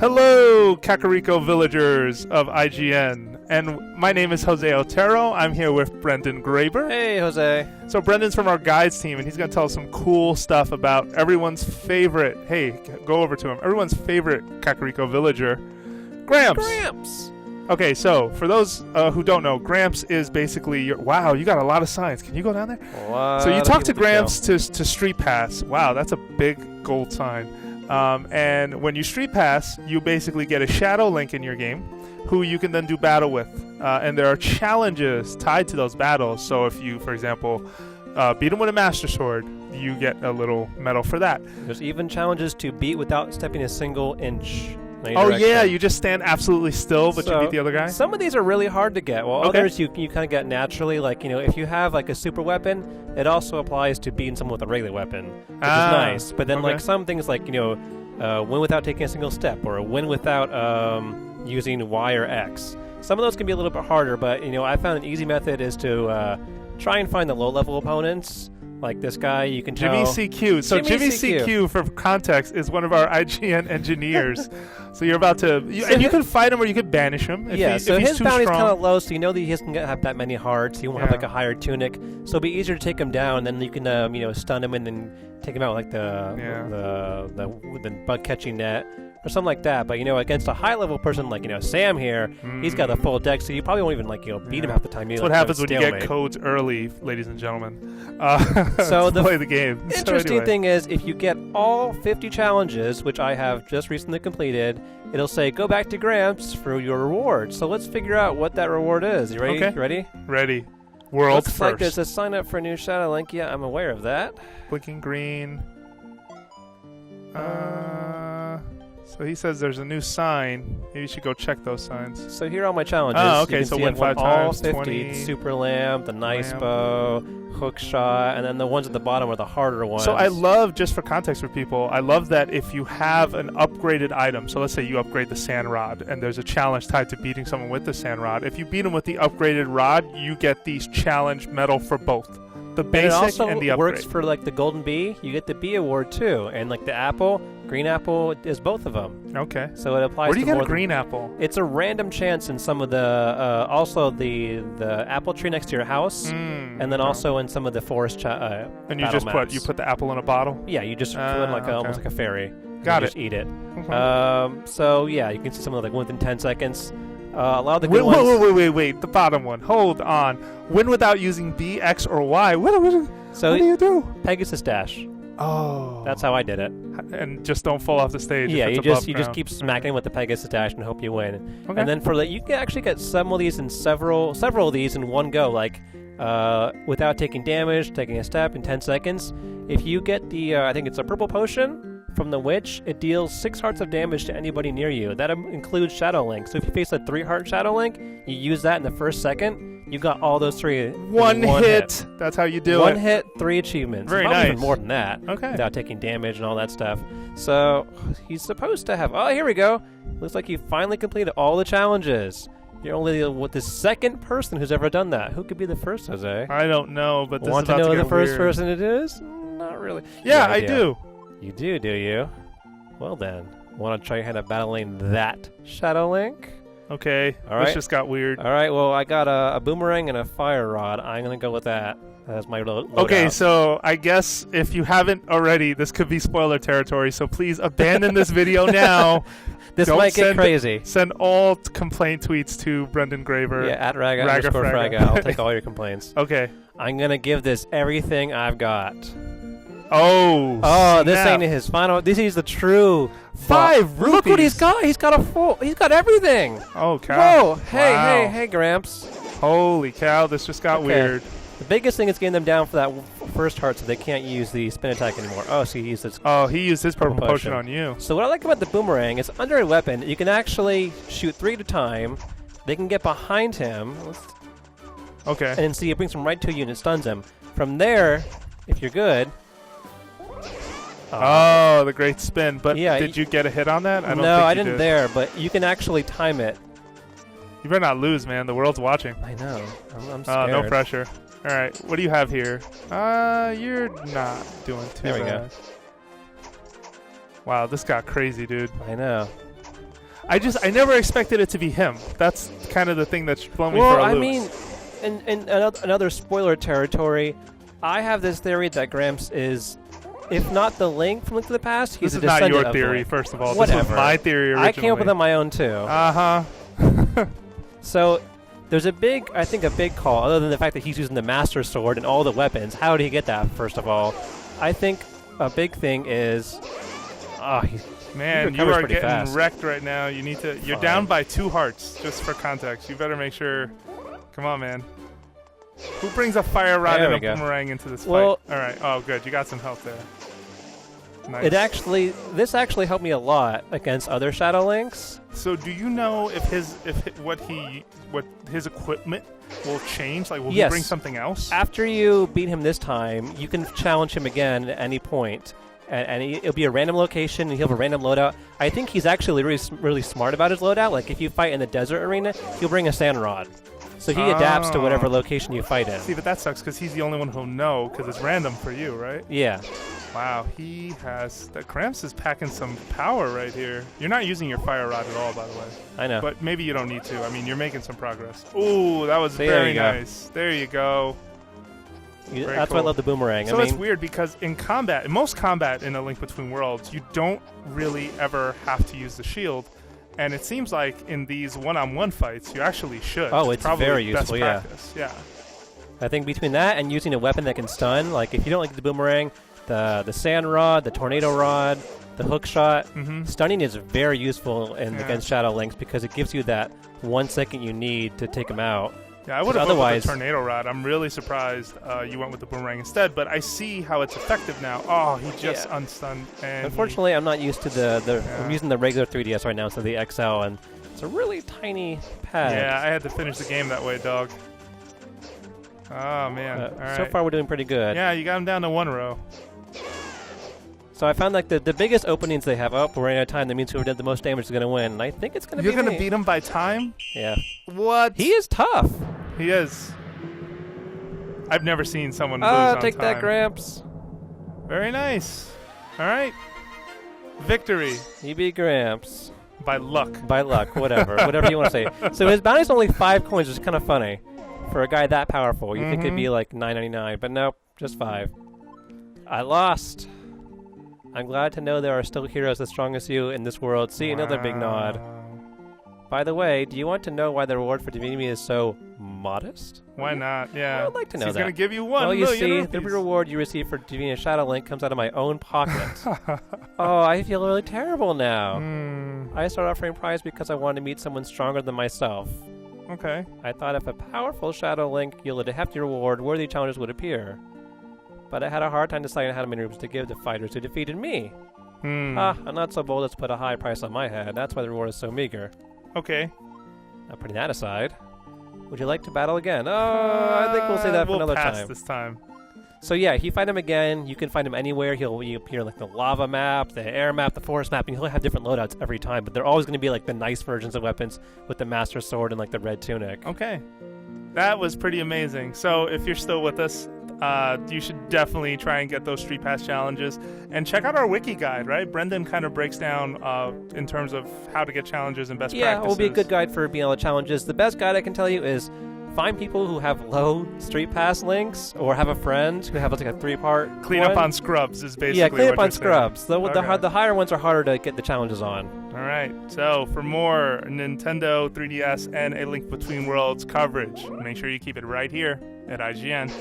Hello, Kakariko villagers of IGN, and my name is Jose Otero. I'm here with Brendan Graber. Hey, Jose. So Brendan's from our guides team, and he's going to tell us some cool stuff about everyone's favorite, hey, go over to him, everyone's favorite Kakariko villager, Gramps. Gramps! Okay, so for those who don't know, Gramps is basically your... Wow, you got a lot of signs. Can you go down there? So you talk to Gramps to StreetPass. Wow, that's a big gold sign. And when you StreetPass, you basically get a Shadow Link in your game who you can then do battle with. And there are challenges tied to those battles. So if you, for example, beat him with a Master Sword, you get a little medal for that. There's even challenges to beat without stepping a single inch. Oh, yeah, you just stand absolutely still, but you beat the other guy? Some of these are really hard to get, while others you kind of get naturally. Like, if you have, like, a super weapon, it also applies to beating someone with a regular weapon, which is nice. But then, like, some things like, win without taking a single step, or win without using Y or X. Some of those can be a little bit harder, but, I found an easy method is to try and find the low-level opponents. Like this guy, you can tell. Jimmy CQ. So Jimmy CQ, for context, is one of our IGN engineers. So you're about to... and you can fight him or you can banish him. If so he's his too bounty's kind strong. of low, so you know that he doesn't have that many hearts. He won't have like a higher tunic. So it'll be easier to take him down, and then you can, stun him and then take him out with like the bug-catching net. Or something like that, but against a high-level person like Sam here, he's got a full deck, so you probably won't even beat him half the time. That's what happens when you get codes early, ladies and gentlemen. So play the game. Interesting thing is, if you get all 50 challenges, which I have just recently completed, it'll say go back to Gramps for your reward. So let's figure out what that reward is. You ready? Okay. You ready? Ready. World Looks first. like there's a sign up for a new Shadow Link. Yeah, I'm aware of that. Blinking green. So he says there's a new sign. Maybe you should go check those signs. So here are all my challenges. Oh, okay. You can So see win I've won 5 times, all 50, 20. Super Lamp, the Nice Bow, Hook Shot, and then the ones at the bottom are the harder ones. So I love, just for context for people, I love that if you have an upgraded item, so let's say you upgrade the Sand Rod, and there's a challenge tied to beating someone with the Sand Rod. If you beat them with the upgraded rod, you get these challenge medal for both. The basic and the upgrade. It also works for like the Golden Bee. You get the Bee Award too, and like the Apple, Green Apple is both of them. Okay. So it applies. Where do you to get a green apple? It's a random chance in some of the also the apple tree next to your house, and then also in some of the forest. And you just put the apple in a bottle. Yeah, you just put it like almost like a fairy. Got it. Just eat it. Okay. So yeah, you can see some of like within 10 seconds. A lot of the good ones. Wait. The bottom one. Hold on. Win without using B, X, or Y. What do you do? Pegasus Dash. Oh. That's how I did it. And just don't fall off the stage. Yeah, if it's you just keep smacking with the Pegasus Dash and hope you win. Okay. And then you can actually get some of these in several of these in one go, like without taking damage, taking a step in 10 seconds. If you get the I think it's a purple potion from the witch, it deals 6 hearts of damage to anybody near you. That includes Shadow Link. So if you face a 3-heart Shadow Link, you use that in the first second, you got all those 3 in one hit. That's how you do it. 1 hit, 3 achievements. Very Probably nice. even more than that. Okay. Without taking damage and all that stuff. So he's supposed to have... Oh, here we go. Looks like he finally completed all the challenges. You're only the second person who's ever done that. Who could be the first, Jose? I don't know, but this Want is about to know get the first weird. person it is? Not really. Yeah, I do. You do you? Well then, want to try your hand at battling that Shadow Link? Okay, all right. This just got weird. All right, well, I got a boomerang and a fire rod. I'm going to go with that. That's my loadout. Okay, so I guess if you haven't already, this could be spoiler territory, so please abandon this video now. This might get crazy. Send all complaint tweets to Brendan Graber. Yeah, at Raga_Fraga. I'll take all your complaints. Okay. I'm going to give this everything I've got. Oh, this ain't his final. This is the true 5 rupees. Look what he's got. He's got everything. Oh, cow. Whoa. Hey, Gramps. Holy cow, this just got weird. The biggest thing is getting them down for that first heart so they can't use the spin attack anymore. Oh, so he used his... Oh, he used his purple potion on you. So what I like about the boomerang is under a weapon, you can actually shoot 3 at a time. They can get behind him. Okay. And then see, it brings him right to you and it stuns him. From there, if you're good... Oh, the great spin. But yeah, did you get a hit on that? I didn't there, but you can actually time it. You better not lose, man. The world's watching. I know. I'm scared. No pressure. All right, what do you have here? You're not doing too bad. There we go. Wow, this got crazy, dude. I know. I never expected it to be him. That's kind of the thing that's blown me for a loop. Well, I mean, in another spoiler territory, I have this theory that Gramps is, if not the Link from Link to the Past, he's a descendant of This is not your theory, Link. first of all. Whatever. This was my theory originally. I came up with my own, too. Uh-huh. So, there's a big call, other than the fact that he's using the Master Sword and all the weapons. How did he get that, first of all? I think a big thing is... Man, you are getting wrecked right now. You need to... You're down by 2 hearts, just for context. You better make sure... Come on, man. Who brings a fire rod and a boomerang into this fight? All right. Oh, good. You got some health there. Nice. This actually helped me a lot against other Shadow Links. So, do you know if his equipment will change? Like, will he bring something else? After you beat him this time, you can challenge him again at any point, and it'll be a random location, and he'll have a random loadout. I think he's actually really smart about his loadout. Like, if you fight in the desert arena, he'll bring a sand rod. So he adapts to whatever location you fight in. See, but that sucks because he's the only one who'll know because it's random for you, right? Yeah. Wow, he has... That Gramps is packing some power right here. You're not using your fire rod at all, by the way. I know. But maybe you don't need to. I mean, you're making some progress. Ooh, that was very nice. There you go. That's why I love the boomerang. So it's weird because in most combat in A Link Between Worlds, you don't really ever have to use the shield. And it seems like in these one-on-one fights, you actually should. Oh, it's probably very useful, best practice. Yeah. I think between that and using a weapon that can stun, like if you don't like the boomerang, the sand rod, the tornado rod, the hook shot, stunning is very useful against Shadow Links because it gives you that 1 second you need to take them out. Yeah, I would have gone with the tornado rod. I'm really surprised you went with the boomerang instead, but I see how it's effective now. Oh, he just unstunned. And unfortunately, I'm not used to I'm using the regular 3DS right now instead of the XL, and it's a really tiny pad. Yeah, I had to finish the game that way, dog. Oh, man. All right. So far, we're doing pretty good. Yeah, you got him down to 1 row. So I found like the biggest openings they have up, we're running out of time. That means whoever did the most damage is going to win. And I think it's going to be You're going to beat him by time? Yeah. What? He is tough. He is. I've never seen someone lose on time. Take that, Gramps. Very nice. All right. Victory. He beat Gramps. By luck. By luck, whatever. Whatever you want to say. So his bounty's only 5 coins, which is kind of funny. For a guy that powerful. You think it'd be like $9.99, but nope, just 5. I lost. I'm glad to know there are still heroes as strong as you in this world. See, another big nod. By the way, do you want to know why the reward for defeating me is so modest? Why not? Yeah. I'd like to know He's that. going to give you 1 million rupees. Well, you see, the reward you receive for defeating a Shadow Link comes out of my own pocket. Oh, I feel really terrible now. I started offering prize because I wanted to meet someone stronger than myself. Okay. I thought if a powerful Shadow Link yielded a hefty reward, worthy challenges would appear. But I had a hard time deciding how many rupees to give to fighters who defeated me. I'm not so bold as to put a high price on my head. That's why the reward is so meager. Okay. Now, putting that aside, would you like to battle again? Oh, I think we'll say that for another time. We'll pass this time. So yeah, if you find him again, you can find him anywhere. He'll appear in like the lava map, the air map, the forest map, and he'll have different loadouts every time. But they're always going to be like the nice versions of weapons with the Master Sword and like the red tunic. Okay. That was pretty amazing. So if you're still with us, you should definitely try and get those StreetPass challenges. And check out our wiki guide, right? Brendan kind of breaks down in terms of how to get challenges and best practices. Yeah, it will be a good guide for being able to challenges. The best guide I can tell you is find people who have low StreetPass links or have a friend who have like a 3-part Clean up on scrubs is basically clean up what on scrubs. The higher ones are harder to get the challenges on. All right. So for more Nintendo 3DS and A Link Between Worlds coverage, make sure you keep it right here at IGN.